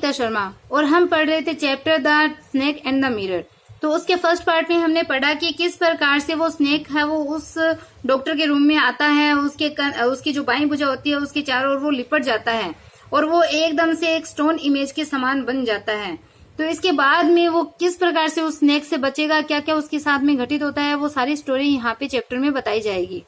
एकता शर्मा और हम पढ़ रहे थे chapter the snake and the mirror. तो उसके फर्स्ट पार्ट में हमने पढ़ा कि किस प्रकार से वो स्नेक है वो उस डॉक्टर के रूम में आता है, उसकी जो बाईं भुजा होती है उसके चारों ओर वो लिपट जाता है और वो एकदम से एक स्टोन इमेज के समान बन जाता है। तो इसके बाद में वो किस प्रकार से उस स्नेक से बचेगा, क्या क्या उसके साथ में घटित होता है, वो सारी स्टोरी यहाँ पे चैप्टर में बताई जाएगी।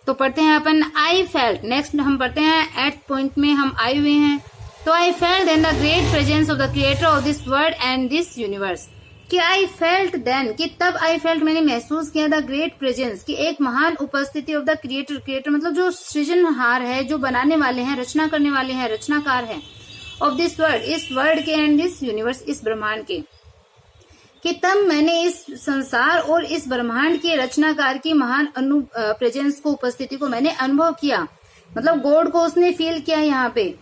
तो पढ़ते हैं अपन आई फेल्ट। नेक्स्ट हम पढ़ते हैं 8th पॉइंट में हम आए हुए हैं। तो I felt then the great presence of the creator of this world and this universe. कि आई फेल्ट देन, कि तब आई फेल्ट मैंने महसूस किया द ग्रेट प्रेजेंस, की एक महान उपस्थिति ऑफ द क्रिएटर। क्रिएटर मतलब जो सृजनहार है, जो बनाने वाले हैं, रचना करने वाले हैं, रचनाकार है, ऑफ दिस वर्ल्ड, इस वर्ल्ड के, एंड दिस यूनिवर्स, इस ब्रह्मांड के। कि तब मैंने इस संसार और इस ब्रह्मांड के रचनाकार की महान प्रेजेंस को, उपस्थिति को मैंने अनुभव किया। मतलब गॉड को उसने फील किया। यहाँ पे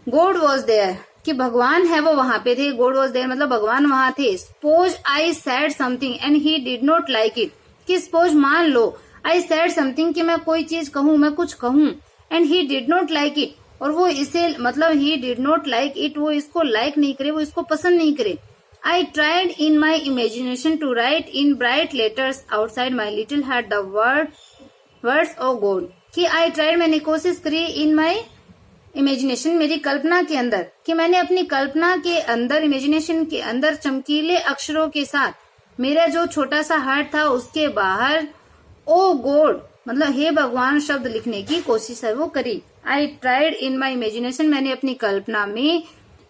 गॉड वॉज देयर, कि भगवान है वो वहां पे थे। गॉड वॉज देयर मतलब भगवान वहां थे। Suppose I said something and he did not like it. कि सपोज मान लो आई सेड समथिंग, कि मैं कोई चीज कहूं, मैं कुछ कहूं, and he did not like it, और वो इसे मतलब he did not like it, वो इसको लाइक नहीं करे, वो इसको पसंद नहीं करे। I tried in my imagination to write in bright letters outside my little heart the words of God। कि I tried मैंने कोशिश करी in my imagination मेरी कल्पना के अंदर, कि मैंने अपनी कल्पना के अंदर, इमेजिनेशन के अंदर चमकीले अक्षरों के साथ मेरा जो छोटा सा हार्ट था उसके बाहर ओ गॉड मतलब हे भगवान शब्द लिखने की कोशिश है वो करी। I tried in my imagination मैंने अपनी कल्पना में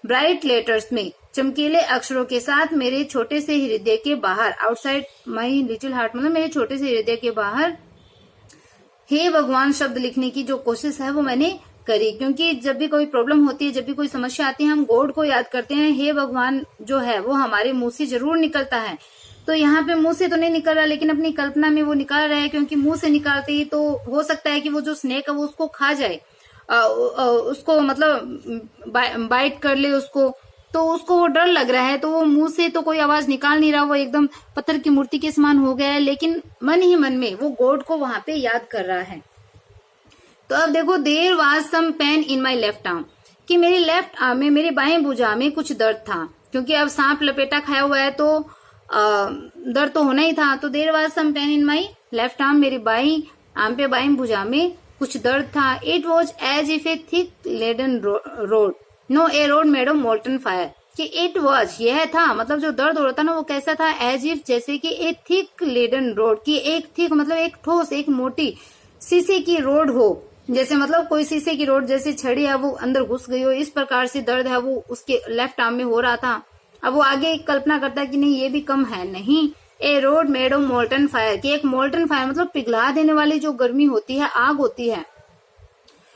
ब्राइट लेटर्स में चमकीले अक्षरों के साथ मेरे छोटे से हृदय के बाहर, आउटसाइड माई लिटिल हार्ट मतलब मेरे छोटे से हृदय के बाहर हे भगवान शब्द लिखने की जो कोशिश है वो मैंने करी। क्योंकि जब भी कोई प्रॉब्लम होती है, जब भी कोई समस्या आती है, हम गॉड को याद करते हैं। हे भगवान जो है वो हमारे मुंह से जरूर निकलता है। तो यहाँ पे मुंह से तो नहीं निकल रहा, लेकिन अपनी कल्पना में वो निकाल रहा है, क्योंकि मुंह से निकालते ही तो हो सकता है कि वो जो स्नेक है वो उसको खा जाए, उसको मतलब बाइट कर ले उसको। तो उसको वो डर लग रहा है, तो वो मुंह से तो कोई आवाज निकाल नहीं रहा, वो एकदम पत्थर की मूर्ति के समान हो गया है, लेकिन मन ही मन में वो गॉड को वहां पे याद कर रहा है। तो अब देखो, there was some pain in my left arm, कि मेरी लेफ्ट आर्म में, मेरी बाएं भुजा में कुछ दर्द था, क्योंकि अब सांप लपेटा खाया हुआ है तो दर्द तो होना ही था। तो there was some pain in my left arm, मेरी बाई आर्म पे, बाएं भुजा में कुछ दर्द था। It was as if a thick leaden rod, no a road made of molten fire. कि इट वॉज यह था, मतलब जो दर्द हो रहा था ना वो कैसा था, एज इफ जैसे कि ए थिक लेडन रोड, की एक थिक मतलब एक ठोस, एक मोटी शीशे की रोड हो, जैसे मतलब कोई शीशे की रोड जैसे छड़ी है वो अंदर घुस गई हो, इस प्रकार से दर्द है वो उसके लेफ्ट आर्म में हो रहा था। अब वो आगे कल्पना करता है कि नहीं ये भी कम है, नहीं, a road made of molten fire, कि एक मोल्टन फायर मतलब पिघला देने वाली जो गर्मी होती है, आग होती है,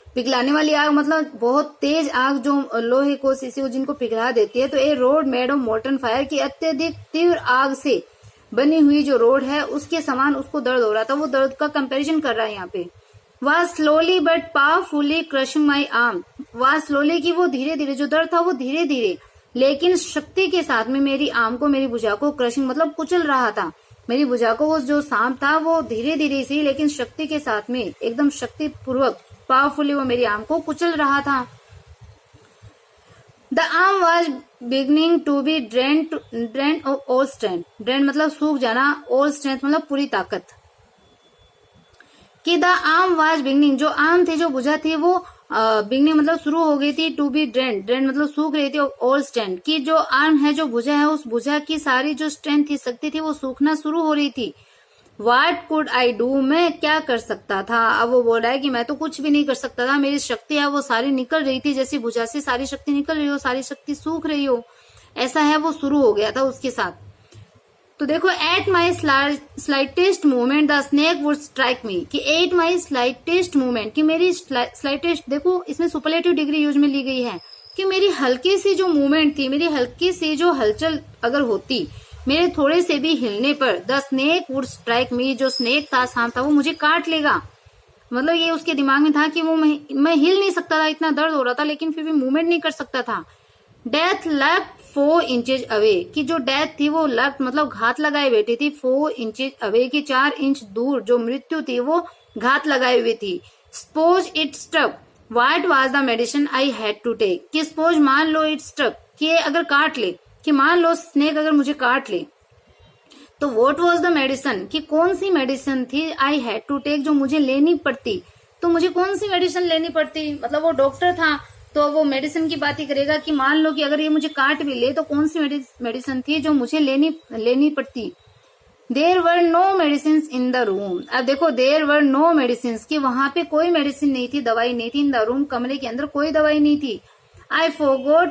पिघलाने वाली आग मतलब बहुत तेज आग जो लोहे को, शीशे को जिनको पिघला देती है। तो a road made of molten fire, की अत्यधिक तीव्र आग से बनी हुई जो रोड है उसके समान उसको दर्द हो रहा था। वो दर्द का कंपैरिजन कर रहा है यहाँ पे। Was slowly but powerfully crushing my arm, was slowly की वो धीरे धीरे, जो दर्द था वो धीरे धीरे लेकिन शक्ति के साथ में मेरी आर्म को, मेरी भुजा को क्रशिंग मतलब कुचल रहा था। मेरी भुजा को वो जो सांप था वो धीरे धीरे सी लेकिन शक्ति के साथ में एकदम शक्ति पूर्वक पावरफुली वो मेरी आर्म को कुचल रहा था। The arm was beginning to be drain of all strength, drain मतलब सूख जाना, ऑल स्ट्रेंथ मतलब पूरी ताकत। कि द आर्म वॉज बिगनिंग, जो आर्म थी, जो भुजा थी वो बिगनिंग मतलब शुरू हो गई थी, टू बी ड्रेन मतलब सूख रही थी, ऑल स्ट्रेंथ, की जो आर्म है, जो भुजा है, उस भुजा की सारी जो स्ट्रेंथ थी, शक्ति थी, वो सूखना शुरू हो रही थी। What could I do, मैं क्या कर सकता था। अब वो बोल रहा है कि मैं तो कुछ भी नहीं कर सकता था, मेरी शक्ति है वो सारी निकल रही थी, जैसी भुजा से सारी शक्ति निकल रही हो, सारी शक्ति सूख रही हो, ऐसा है वो शुरू हो गया था उसके साथ। तो देखो, at my slightest movement the snake would strike मी, कि एट माई स्लाइटेस्ट मूवमेंट, कि मेरी स्लाइटेस्ट, देखो इसमें सुपरलेटिव डिग्री यूज में ली गई है, कि मेरी हल्की सी जो मूवमेंट थी, मेरी हल्की सी जो हलचल अगर होती, मेरे थोड़े से भी हिलने पर, द स्नेक वुड स्ट्राइक मी, जो स्नेक था, सांप था, वो मुझे काट लेगा। मतलब ये उसके दिमाग में था कि वो मैं हिल नहीं सकता था, इतना दर्द हो रहा था, लेकिन फिर भी मूवमेंट नहीं कर सकता था। डेथ लक 4 इंचेज अवे, की जो डेथ थी वो लक मतलब घात लगाए बैठी थी, 4 इंचेज अवे, की 4 इंच दूर जो मृत्यु थी वो घात लगाए हुई थी। Suppose it stuck, what was the medicine I had to take, कि सपोज मान लो इट स्ट्रक, कि अगर काट ले, कि मान लो स्नेक अगर मुझे काट ले, तो व्हाट वाज द मेडिसिन, कि कौन सी मेडिसिन थी, आई हैड टू टेक, जो मुझे लेनी पड़ती। तो मुझे कौन सी मेडिसिन लेनी पड़ती, मतलब वो डॉक्टर था तो वो मेडिसिन की बात ही करेगा कि मान लो कि अगर ये मुझे काट भी ले तो कौन सी मेडिसिन थी जो मुझे लेनी पड़ती। There were no medicine in the room, अब देखो देयर वर नो मेडिसिन, कि वहां पे कोई मेडिसिन नहीं थी, दवाई नहीं थी। इन द रूम, कमरे के अंदर कोई दवाई नहीं थी। I forgot,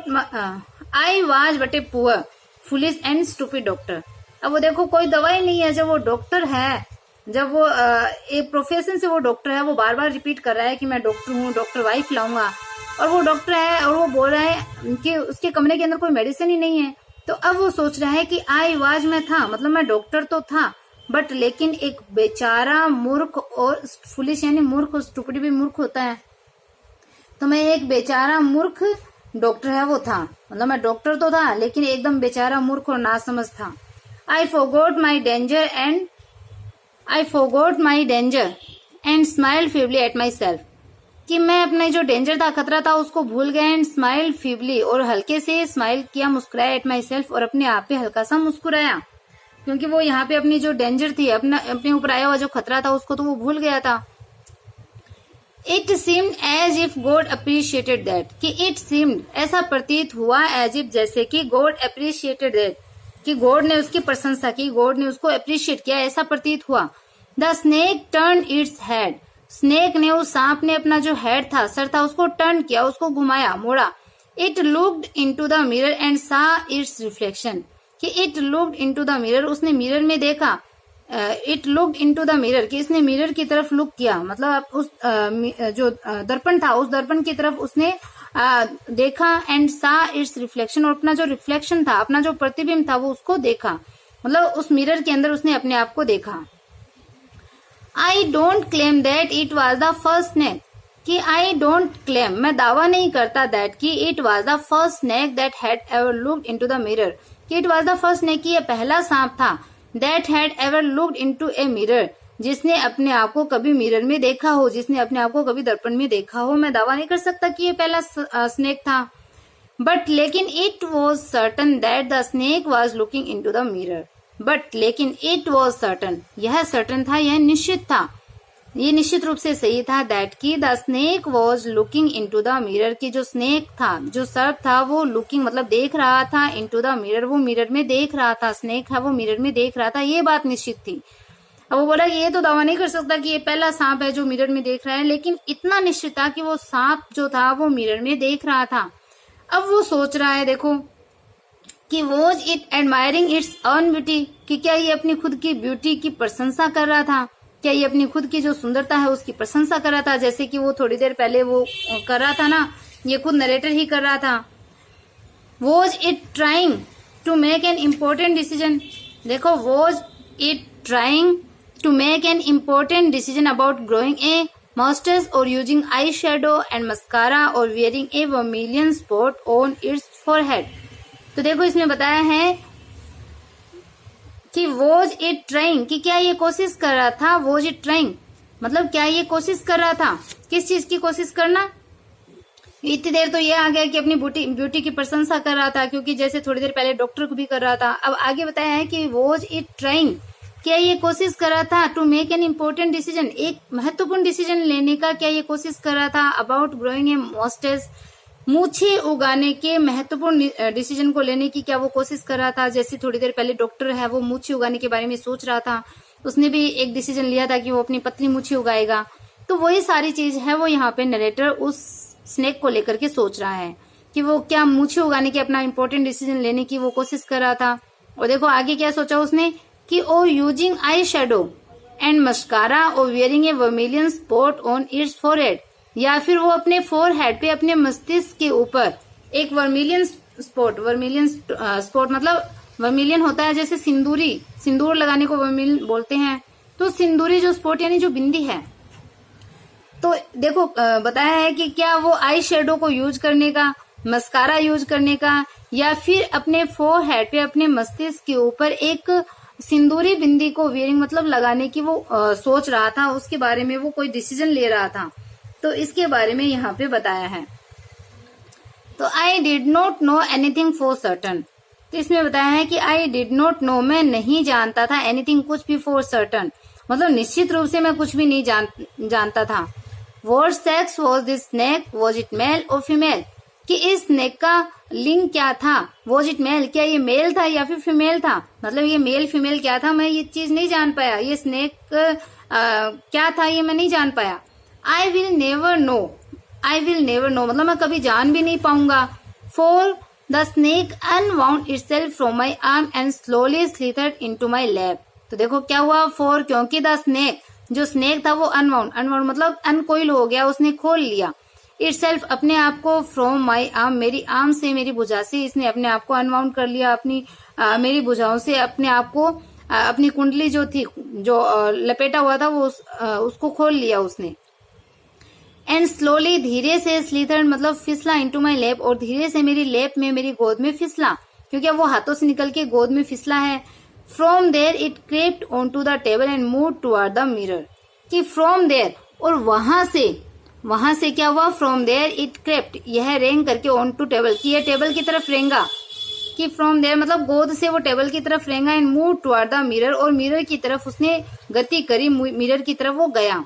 I was but a poor foolish and stupid doctor. अब वो देखो कोई दवाई नहीं है, जब वो डॉक्टर है, जब वो एक प्रोफेशन से वो डॉक्टर है, वो बार बार रिपीट कर रहा है कि मैं डॉक्टर हूँ, डॉक्टर वाइफ लाऊंगा, और वो डॉक्टर है और वो बोल रहा है कि उसके कमरे के अंदर कोई मेडिसिन ही नहीं है। तो अब वो सोच रहा है कि आई वाज, मैं था, मतलब मैं डॉक्टर तो था, बट लेकिन एक बेचारा मूर्ख, और फुलिश यानी मूर्ख, और स्टूपिड भी मूर्ख होता है, तो मैं एक बेचारा मूर्ख डॉक्टर है वो था, मतलब मैं डॉक्टर तो था लेकिन एकदम बेचारा मूर्ख और नासमझ था। I forgot my danger and smile feebly at my self, कि मैं अपना जो डेंजर था, खतरा था, उसको भूल गया। एंड स्माइल फीबली, और हल्के से स्माइल किया, मुस्कुराया, एट माई सेल्फ, और अपने आप पे हल्का सा मुस्कुराया, क्योंकि वो यहाँ पे अपनी जो डेंजर थी, अपने ऊपर आया हुआ जो खतरा था, उसको तो वो भूल गया था। It seemed as if God appreciated that, कि इट सीम्ड, ऐसा प्रतीत हुआ, एज इफ, जैसे कि गॉड अप्रिशिएटेड दैट, कि गॉड ने उसकी प्रशंसा की, गॉड ने उसको अप्रिशिएट किया, ऐसा प्रतीत हुआ। The snake turn its head, snake ने, उस सांप ने अपना जो हेड था, सर था, उसको टर्न किया, उसको घुमाया, मोड़ा। It looked into the mirror and सा इट्स रिफ्लेक्शन, कि it looked into the mirror, उसने मिरर में देखा। It looked into the mirror, कि इसने मिरर की तरफ लुक किया, मतलब उस जो दर्पण था, उस दर्पण की तरफ उसने देखा। एंड सा इट्स रिफ्लेक्शन, और अपना जो रिफ्लेक्शन था, अपना जो प्रतिबिंब था, वो उसको देखा, मतलब उस मिरर के अंदर उसने अपने आप को देखा। I don't claim that it was the first snake, कि आई डोंट क्लेम, मैं दावा नहीं करता, दैट कि it was the first snake that had ever looked into the mirror, कि it was the first snake, कि ये पहला सांप था, that had ever looked into a mirror, जिसने अपने आप को कभी मिरर में देखा हो, जिसने अपने आप को कभी दर्पण में देखा हो। मैं दावा नहीं कर सकता कि ये पहला स्नेक था, बट लेकिन it was certain that the snake was looking into the mirror, but लेकिन इट वॉज सर्टन, यह सर्टन था, यह निश्चित था, ये निश्चित रूप से सही था, दैट की the snake was looking into the mirror, की जो स्नेक था, जो सर्प था, वो लुकिंग मतलब देख रहा था, इनटू द मिरर, वो मिरर में देख रहा था, स्नेक है वो मिरर में देख रहा था, ये बात निश्चित थी। अब वो बोला कि ये तो दावा नहीं कर सकता कि ये पहला सांप है जो मिरर में देख रहा है, लेकिन इतना निश्चित था कि वो सांप जो था वो मिरर में देख रहा था। अब वो सोच रहा है, देखो, कि was it admiring its own beauty, कि क्या ये अपनी खुद की ब्यूटी की प्रशंसा कर रहा था, क्या ये अपनी खुद की जो सुंदरता है उसकी प्रशंसा कर रहा था, जैसे कि वो थोड़ी देर पहले वो कर रहा था ना, ये खुद नरेटर ही कर रहा था। Was it trying to make an important decision, देखो, was it trying to make an important decision about growing a moustache और using eye shadow and mascara और wearing a vermilion spot on its forehead. तो देखो इसमें बताया है कि was it trying, कि क्या ये कोशिश कर रहा था, वॉज इट ट्राइंग मतलब क्या ये कोशिश कर रहा था, किस चीज की कोशिश करना। इतनी देर तो ये आ गया कि अपनी ब्यूटी की प्रशंसा कर रहा था, क्योंकि जैसे थोड़ी देर पहले डॉक्टर को भी कर रहा था। अब आगे बताया है कि वॉज इट ट्राइंग, क्या ये कोशिश कर रहा था, to make an important decision, एक महत्वपूर्ण डिसीजन लेने का क्या ये कोशिश कर रहा था, अबाउट ग्रोइंग ए मस्टर्स, मूछे उगाने के महत्वपूर्ण डिसीजन को लेने की क्या वो कोशिश कर रहा था। जैसे थोड़ी देर पहले डॉक्टर है वो मूछे उगाने के बारे में सोच रहा था, उसने भी एक डिसीजन लिया था कि वो अपनी पतली मूछे उगाएगा। तो वही सारी चीज है वो यहाँ पे नरेटर उस स्नेक को लेकर के सोच रहा है कि वो क्या मूछे उगाने के अपना इंपॉर्टेंट डिसीजन लेने की वो कोशिश कर रहा था। और देखो आगे क्या सोचा उसने कि or using eye shadow and mascara और wearing a vermilion spot on its forehead, या फिर वो अपने फोरहेड पे अपने मस्तिष्क के ऊपर एक वर्मिलियन स्पॉट मतलब वर्मिलियन होता है जैसे सिंदूर लगाने को वर्मिलियन बोलते हैं, तो सिंदूरी जो स्पॉट यानी जो बिंदी है। तो देखो बताया है कि क्या वो आई शेडो को यूज करने का, मस्कारा यूज करने का, या फिर अपने फोरहेड पे अपने मस्तिष्क के ऊपर एक सिंदूरी बिंदी को वियरिंग मतलब लगाने की वो सोच रहा था, उसके बारे में वो कोई डिसीजन ले रहा था। तो इसके बारे में यहाँ पे बताया है। तो I did not know anything for certain, तो इसमें बताया है कि आई डिड नॉट नो, मैं नहीं जानता था, एनीथिंग कुछ भी, फॉर सर्टन मतलब निश्चित रूप से मैं कुछ भी नहीं जानता था। What sex was this snake, was it male और फीमेल, कि इस स्नेक का लिंग क्या था, वॉज इट मेल, क्या ये मेल था या फिर फीमेल था, मतलब ये मेल फीमेल क्या था, मैं ये चीज नहीं जान पाया, ये स्नेक क्या था ये मैं नहीं जान पाया। I will never know, I will never know मतलब मैं कभी जान भी नहीं पाऊंगा। For the snake unwound itself from my arm and slowly slithered into my lap, तो देखो क्या हुआ, फॉर क्योंकि द स्नेक, जो स्नेक था वो अनवाउंड, अनवाउंड मतलब अनकोइल हो गया, उसने खोल लिया, इटसेल्फ अपने आप को, फ्रॉम माई आर्म मेरी आर्म से, मेरी भुजा से इसने अपने आप को अनवाउंड कर लिया, अपनी मेरी भुजाओं से अपने आप को, अपनी कुंडली जो थी, जो लपेटा हुआ था वो उसको खोल लिया उसने। एंड स्लोली, धीरे से, स्लीथर्ड मतलब फिसला, इनटू माई लैप, और धीरे से मेरी लैप में, मेरी गोद में फिसला, क्योंकि वो हाथों से निकल के गोद में फिसला है। From there it crept on to the table and move toward the mirror, कि फ्रॉम देयर और वहां से क्या हुआ, फ्रॉम देयर इट क्रेप्ट, यह रेंग करके ऑन टू टेबल, कि यह टेबल की तरफ रेंगा, कि फ्रॉम देयर मतलब गोद से वो टेबल की तरफ रेंगा, and move toward the mirror, और मिरर की तरफ उसने गति करी, मिरर की तरफ वो गया।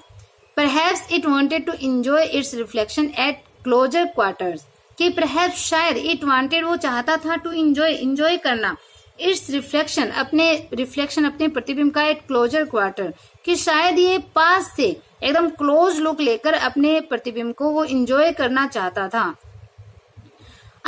Perhaps it wanted to enjoy its reflection at closer quarters, कि perhaps शायद it wanted वो चाहता था to enjoy करना, its reflection अपने प्रतिबिंब का at closer quarter, कि शायद ये पास से एकदम क्लोज लुक लेकर अपने प्रतिबिंब को वो enjoy करना चाहता था।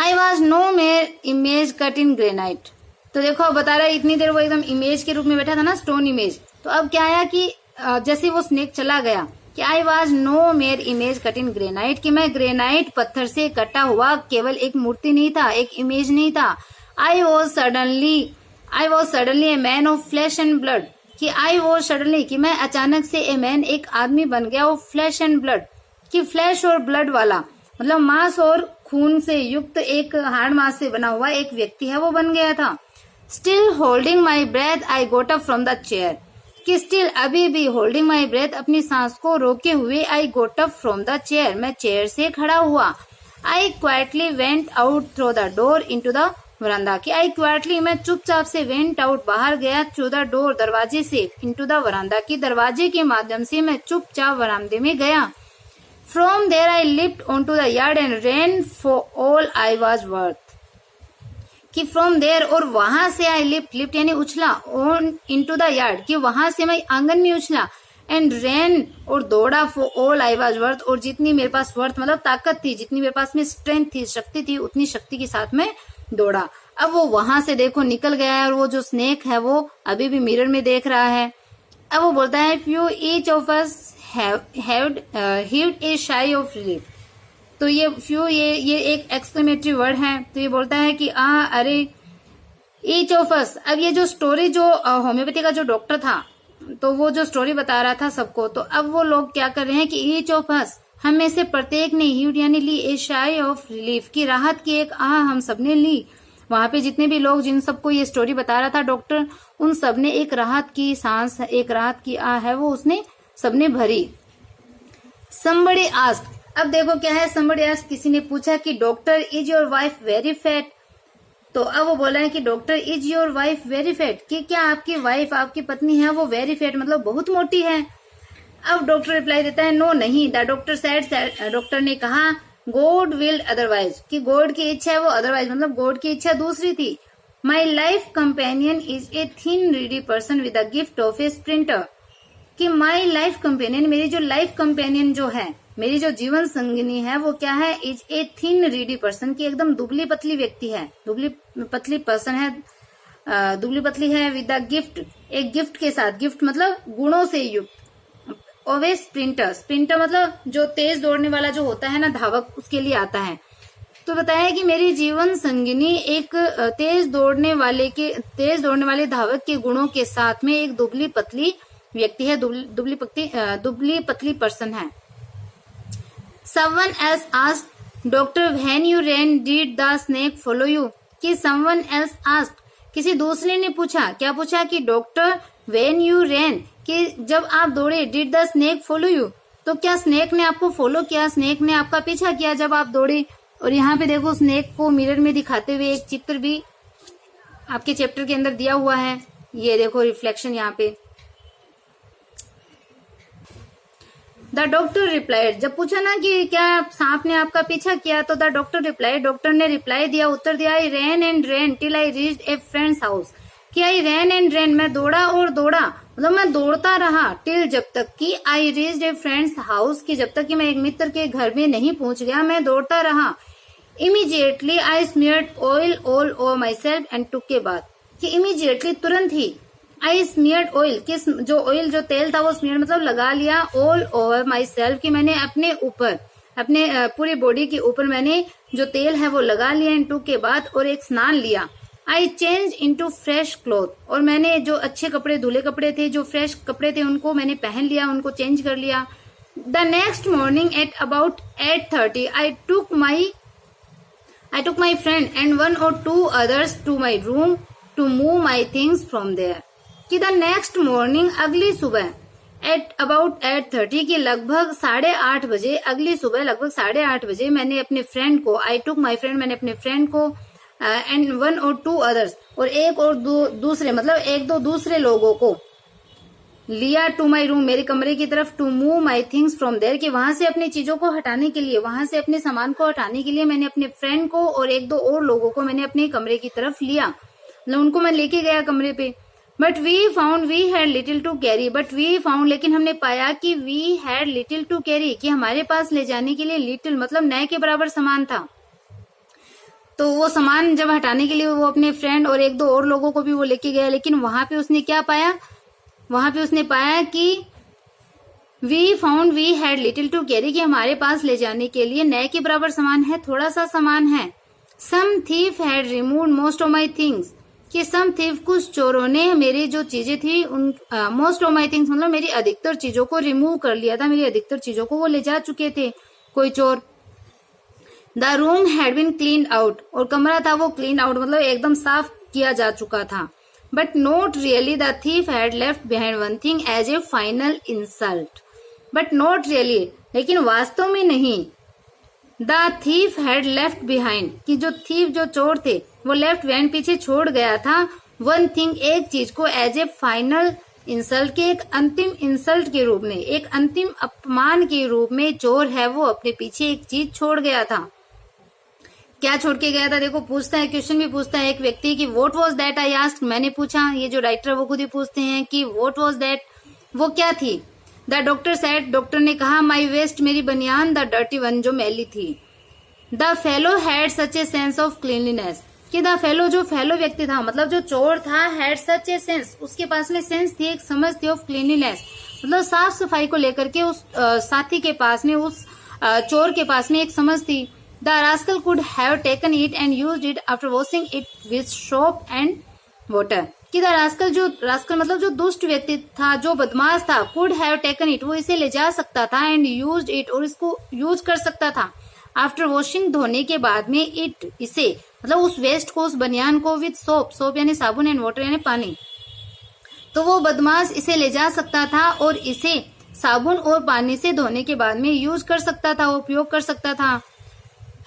I was no mere image cut in granite, तो देखो बता रहा है इतनी देर वो एकदम इमेज के रूप में बैठा था ना, स्टोन इमेज, तो अब क्या आया कि जैसे वो स्नेक चला गया कि I was no mere image cut in granite, कि मैं ग्रेनाइट पत्थर से कटा हुआ केवल एक मूर्ति नहीं था, एक इमेज नहीं था। I was suddenly a man of flash and blood, कि आई वॉज सडनली कि मैं अचानक से ए मैन एक आदमी बन गया, ऑफ फ्लैश एंड ब्लड, कि फ्लैश और ब्लड वाला मतलब मांस और खून से युक्त, एक हार्ड मांस से बना हुआ एक व्यक्ति है वो बन गया था। Still holding my breath I got up from the chair, कि स्टिल अभी भी, होल्डिंग माई ब्रेथ अपनी सांस को रोके हुए, I got up from the chair मैं चेयर से खड़ा हुआ। I quietly went out through the door into the veranda, कि आई क्वाइटली मैं चुपचाप से, वेंट आउट बाहर गया, थ्रू द डोर दरवाजे से, इनटू द वरांडा की दरवाजे के माध्यम से मैं चुपचाप वरांडे में गया। From there I leapt on to the yard and ran for all I was worth, कि फ्रॉम देयर और वहां से आई लिफ्ट यानी उछला, ऑन इनटू द यार्ड कि वहां से मैं आंगन में उछला, एंड रैन और दौड़ा, for all I was worth और जितनी मेरे पास वर्थ मतलब ताकत थी, जितनी मेरे पास में स्ट्रेंथ थी, शक्ति थी, उतनी शक्ति के साथ में दौड़ा। अब वो वहां से देखो निकल गया है और वो जो स्नेक है वो अभी भी मिरर में देख रहा है। अब वो बोलता है phew each of us heaved a sigh of relief, तो ये फ्यू ये एक एक्सक्लेमेटरी वर्ड है, तो ये बोलता है कि अरे ईच ऑफ अस। अब ये जो स्टोरी जो होम्योपैथी का जो डॉक्टर था तो वो जो स्टोरी बता रहा था सबको, तो अब वो लोग क्या कर रहे हैं कि ईच ऑफ अस हम में से प्रत्येक ने हीव्ड यानी ली, ए शाई ऑफ रिलीफ की राहत की एक हम सबने ली। वहां पे जितने भी लोग जिन सबको ये स्टोरी बता रहा था डॉक्टर, उन सबने एक राहत की सांस, एक राहत की है वो उसने सबने भरी। somebody asked, अब देखो क्या है, somebody asked किसी ने पूछा कि doctor is your wife very fat, तो अब वो बोला है कि doctor is your wife very fat, कि क्या आपकी वाइफ आपकी पत्नी है वो वेरी फैट मतलब बहुत मोटी है। अब डॉक्टर रिप्लाई देता है नो नहीं, द डॉक्टर सेड, डॉक्टर ने कहा गॉड विल अदरवाइज, कि गॉड की इच्छा है वो अदरवाइज मतलब गॉड की इच्छा दूसरी थी। My life companion is a thin Reedy person with the gift of A sprinter, कि माई लाइफ कंपेनियन मेरी जो लाइफ कंपेनियन जो है, मेरी जो जीवन संगिनी है वो क्या है, is a thin Reedy person, की एकदम दुबली पतली व्यक्ति है, दुबली पतली पर्सन है, दुबली पतली है, विद द गिफ्ट एक गिफ्ट के साथ, गिफ्ट मतलब गुणों से युक्त, ऑफ ए स्प्रिंटर, स्प्रिंटर मतलब जो तेज दौड़ने वाला जो होता है ना धावक, उसके लिए आता है। तो बताया कि मेरी जीवन संगिनी एक तेज दौड़ने वाले धावक के गुणों के साथ में एक दुबली पतली व्यक्ति है, दुबली पतली पर्सन है। Someone else asked, Doctor, when you ran, did the snake follow you? कि someone else asked, किसी दूसरे ने पूछा, क्या पूछा कि डॉक्टर when you ran, कि जब आप दौड़े, did the snake follow you? तो क्या स्नेक ने आपको फॉलो किया, स्नेक ने आपका पीछा किया जब आप दौड़े? और यहाँ पे देखो स्नेक को मिरर में दिखाते हुए एक चित्र भी आपके चैप्टर के अंदर दिया हुआ है। ये देखो रिफ्लेक्शन यहाँ पे। द डॉक्टर रिप्लाइड, जब पूछा ना कि क्या सांप ने आपका पीछा किया, तो द डॉक्टर रिप्लाइड, डॉक्टर ने रिप्लाई दिया, उत्तर दिया, I ran and ran till I reached a friend's house. कि आई रैन एंड रैन, मैं दौड़ा और दौड़ा, मतलब मैं दौड़ता रहा, टिल जब तक कि आई रीच्ड ए फ्रेंड्स हाउस, कि जब तक कि मैं एक मित्र के घर में नहीं पहुंच गया, मैं दौड़ता रहा। Immediately I smeared oil all over myself and took a bath, कि इमीडिएटली तुरंत ही आई स्मीयर्ड ऑयल, किस जो ऑयल जो तेल था वो स्मीयर्ड मतलब लगा लिया, ऑल ओवर माई सेल्फ, कि मैंने अपने ऊपर अपने पूरी बॉडी के ऊपर मैंने जो तेल है वो लगा लिया, एंड टुक के बाद और एक स्नान लिया। I change into fresh cloth, और मैंने जो अच्छे कपड़े धुले कपड़े थे, जो फ्रेश कपड़े थे उनको मैंने पहन लिया, उनको चेंज कर लिया। The next morning at about 8:30 I took my friend and 1 or 2 others to my room to move my things from there. कि द नेक्स्ट मॉर्निंग, अगली सुबह, एट अबाउट 8:30 की लगभग 8:30 बजे, अगली सुबह लगभग 8:30 बजे मैंने अपने फ्रेंड को, आई टुक माई फ्रेंड, मैंने अपने फ्रेंड को, एंड 1 or 2 others, और एक और दूसरे मतलब एक दो दूसरे लोगों को लिया, टू माई रूम, मेरे कमरे की तरफ, to move my things from there, कि वहां से अपनी चीजों को हटाने के लिए, वहां से अपने सामान को हटाने के लिए मैंने अपने फ्रेंड को और एक दो और लोगों को मैंने अपने कमरे की तरफ लिया, मतलब उनको मैं लेके गया कमरे पे। But we found we had little to carry, but we found, लेकिन हमने पाया कि we had little to carry, कि हमारे पास ले जाने के लिए लिटिल मतलब नए के बराबर सामान था। तो वो सामान जब हटाने के लिए वो अपने फ्रेंड और एक दो और लोगों को भी वो लेके गया, लेकिन वहां पे उसने क्या पाया, वहां पे उसने पाया कि we found we had little to carry, कि हमारे पास ले जाने के लिए नए के बराबर सामान है, थोड़ा सा सामान है। Some thief had removed most of my things, कि सम थीफ, कुछ चोरों ने मेरी जो चीजें थी उन मोस्ट ऑफ माई थिंग्स मतलब मेरी अधिकतर चीजों को रिमूव कर लिया था, मेरी अधिकतर चीजों को वो ले जा चुके थे कोई चोर। The room had been clean out, और कमरा था वो क्लीन आउट मतलब एकदम साफ किया जा चुका था। But not really, the thief had left behind one thing as a final insult. But not really, लेकिन वास्तव में नहीं, the thief had left behind, कि जो थीफ जो चोर थे वो लेफ्ट बिहाइंड पीछे छोड़ गया था, वन थिंग एक चीज को, एज ए फाइनल इंसल्ट, के एक अंतिम इंसल्ट के रूप में, एक अंतिम अपमान के रूप में चोर है वो अपने पीछे एक चीज छोड़ गया था। क्या छोड़ के गया था? देखो पूछता है, क्वेश्चन भी पूछता है एक व्यक्ति कि what was that I asked, मैंने पूछा, ये जो राइटर वो खुद ही पूछते हैं कि व्हाट वाज दैट, वो क्या थी। द डॉक्टर सेड, डॉक्टर ने कहा, माई वेस्ट, मेरी बनियान, द डर्टी वन, जो मैली थी। The fellow had such a sense of cleanliness, कि द फेलो, जो फेलो व्यक्ति था मतलब जो चोर था, हैड सच ए सेंस, उसके पास में सेंस थी, एक समझ थी, ऑफ क्लीनलीनेस मतलब साफ सफाई को लेकर के उस साथी के पास में, उस चोर के पास में एक समझ थी। The rascal could have taken it and used it after washing it with soap and water, कि द रास्कल मतलब जो दुष्ट व्यक्ति था, जो बदमाश था, कुड हैव टेकन इट, वो इसे ले जा सकता था, एंड यूज्ड इट, और इसको यूज कर सकता था, आफ्टर वॉशिंग, धोने के बाद में, इट, इसे मतलब उस वेस्ट को, उस बनियान को, विथ सोप यानी साबुन, एंड वाटर यानी पानी, तो वो बदमाश इसे ले जा सकता था और इसे साबुन और पानी से धोने के बाद में यूज कर सकता था, उपयोग कर सकता था।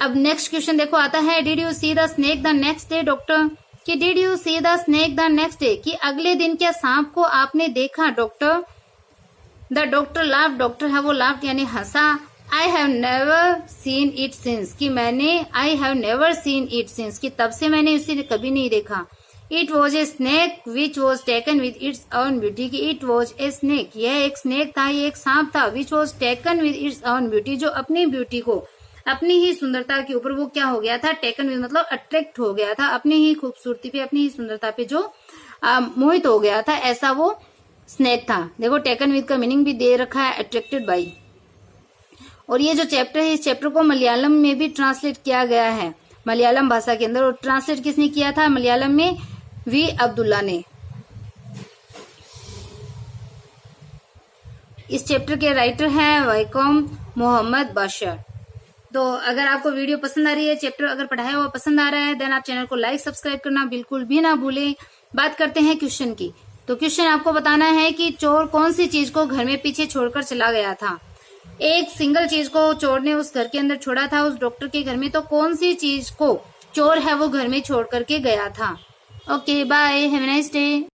अब नेक्स्ट क्वेश्चन देखो आता है, did you see the snake the next day, doctor, कि did you see the snake the next day, कि अगले दिन क्या सांप को आपने देखा, doctor. The doctor laugh, doctor है वो लाफ यानी हंसा। I have never seen it since, कि मैंने, I have never seen it since, कि तब से मैंने उसे कभी नहीं देखा। It was a snake which was taken with its own beauty, कि इट वॉज ए स्नेक, यह एक स्नेक था, ये एक सांप था, विच was taken with its own beauty, जो अपनी ब्यूटी को, अपनी ही सुंदरता के ऊपर वो क्या हो गया था, टेकन विद मतलब अट्रैक्ट हो गया था, अपनी ही खूबसूरती पे, अपनी ही सुंदरता पे जो मोहित हो गया था, ऐसा वो स्नेक था। देखो टेकन विद का मीनिंग भी दे रखा है, अट्रैक्टेड बाई। और ये जो चैप्टर है, इस चैप्टर को मलयालम में भी ट्रांसलेट किया गया है, मलयालम भाषा के अंदर, और ट्रांसलेट किसने किया था मलयालम में, वी अब्दुल्ला ने। इस चैप्टर के राइटर हैं वैकोम मोहम्मद बाशर। तो अगर आपको वीडियो पसंद आ रही है, चैप्टर अगर पढ़ाया हुआ पसंद आ रहा है, देन आप चैनल को लाइक सब्सक्राइब करना बिल्कुल भी ना भूलें। बात करते हैं क्वेश्चन की। तो क्वेश्चन आपको बताना है कि चोर कौन सी चीज को घर में पीछे छोड़कर चला गया था। एक सिंगल चीज को चोर ने उस घर के अंदर छोड़ा था, उस डॉक्टर के घर में, तो कौन सी चीज को चोर है वो घर में छोड़ करके गया था। Okay bye, have a nice day.